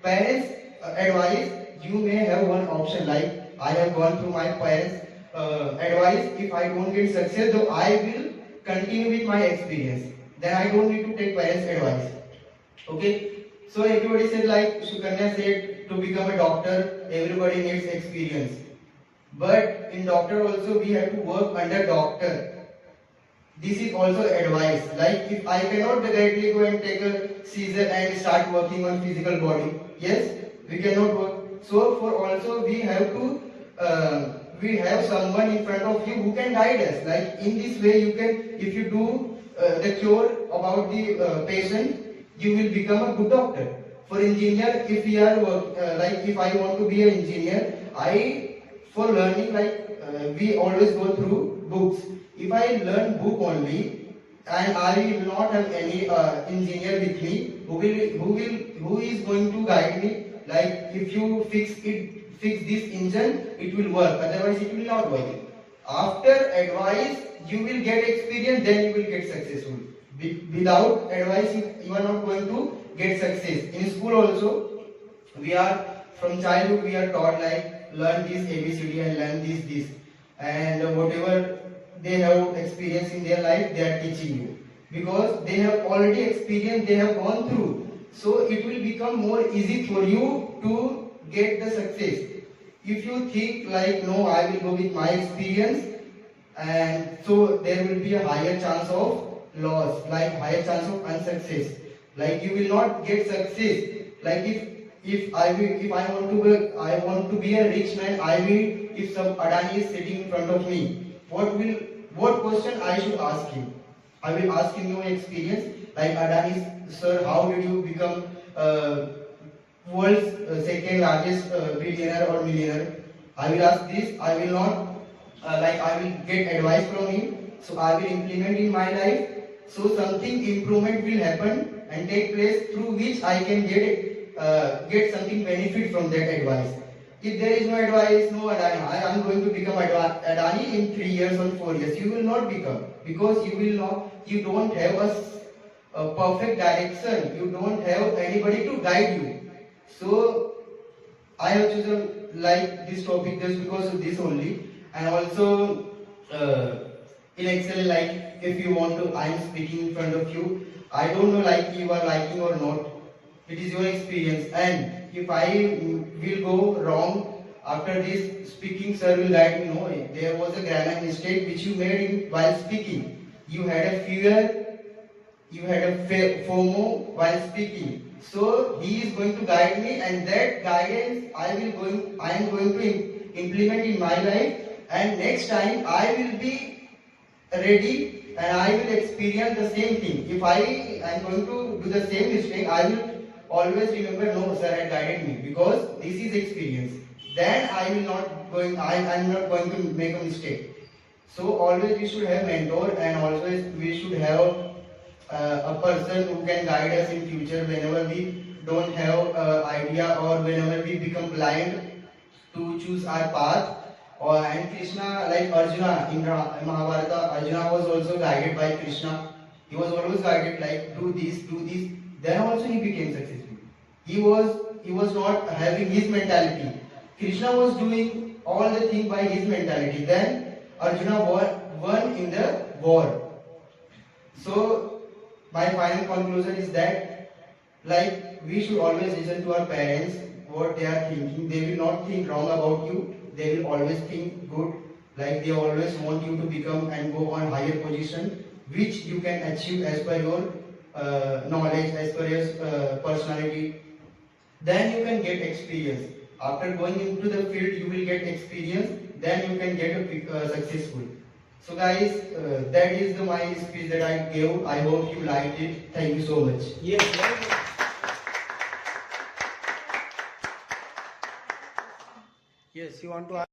parents advice, you may have one option like I have gone through my parents advice. If I don't get success, though I will continue with my experience. Then I don't need to take parents advice. Okay. So everybody said like Sukanya said to become a doctor, everybody needs experience. But in doctor also we have to work under doctor. This is also advice. Like if I cannot directly go and take a scissor and start working on physical body, yes, we cannot work. So for also we have someone in front of you who can guide us. Like in this way you can, if you do the cure about the patient, you will become a good doctor. For engineer, if we are like if I want to be an engineer, for learning we always go through books. If I learn book only and I will not have any engineer with me who is going to guide me, like if you fix this engine, it will work, otherwise it will not work. After advice you will get experience, then you will get successful. Without advice you are not going to get success. In school also we are, from childhood we are taught like learn this ABCD and learn this, and whatever they have experience in their life they are teaching you, because they have already experienced, they have gone through, so it will become more easy for you to get the success. If you think like no, I will go with my experience, and so there will be a higher chance of loss, like higher chance of unsuccess, like you will not get success. Like if I want to be a rich man, I will, if some Adani is sitting in front of me, what question I should ask him? I will ask him your experience, like Adani sir, how did you become world's second largest billionaire or millionaire? I will ask this. I will not I will get advice from him, so I will implement in my life, so something improvement will happen and take place through which I can get something benefit from that advice. If there is no advice, no Adani, I am going to become Adani in 3 years or 4 years, you will not become, because you don't have a perfect direction, you don't have anybody to guide you. So I have chosen like this topic just because of this only. And also in Excel, like if you want to, I am speaking in front of you, I don't know like you are liking or not, it is your experience, and if I will go wrong after this speaking, sir will guide me, no, there was a grammar mistake which you made while speaking, you had a fear, you had a FOMO while speaking, so he is going to guide me, and that guidance I am going to implement in my life, and next time I will be ready and I will experience the same thing. If I am going to do the same mistake, I will always remember, no, sir had guided me, because this is experience. Then I am not going to make a mistake. So always we should have mentor, and always we should have a person who can guide us in future whenever we don't have idea, or whenever we become blind to choose our path. And Krishna, like Arjuna in Mahabharata, Arjuna was also guided by Krishna. He was always guided like do this, do this. Then also he became successful. He was not having his mentality. Krishna was doing all the things by his mentality. Then Arjuna won in the war. So my final conclusion is that like we should always listen to our parents, what they are thinking. They will not think wrong about you. They will always think good, like they always want you to become and go on higher position, which you can achieve as per your knowledge, as per your personality. Then you can get experience. After going into the field, you will get experience. Then you can get successful. So guys, that is my speech that I gave. I hope you liked it. Thank you so much. Yes. Yes, you want to ask?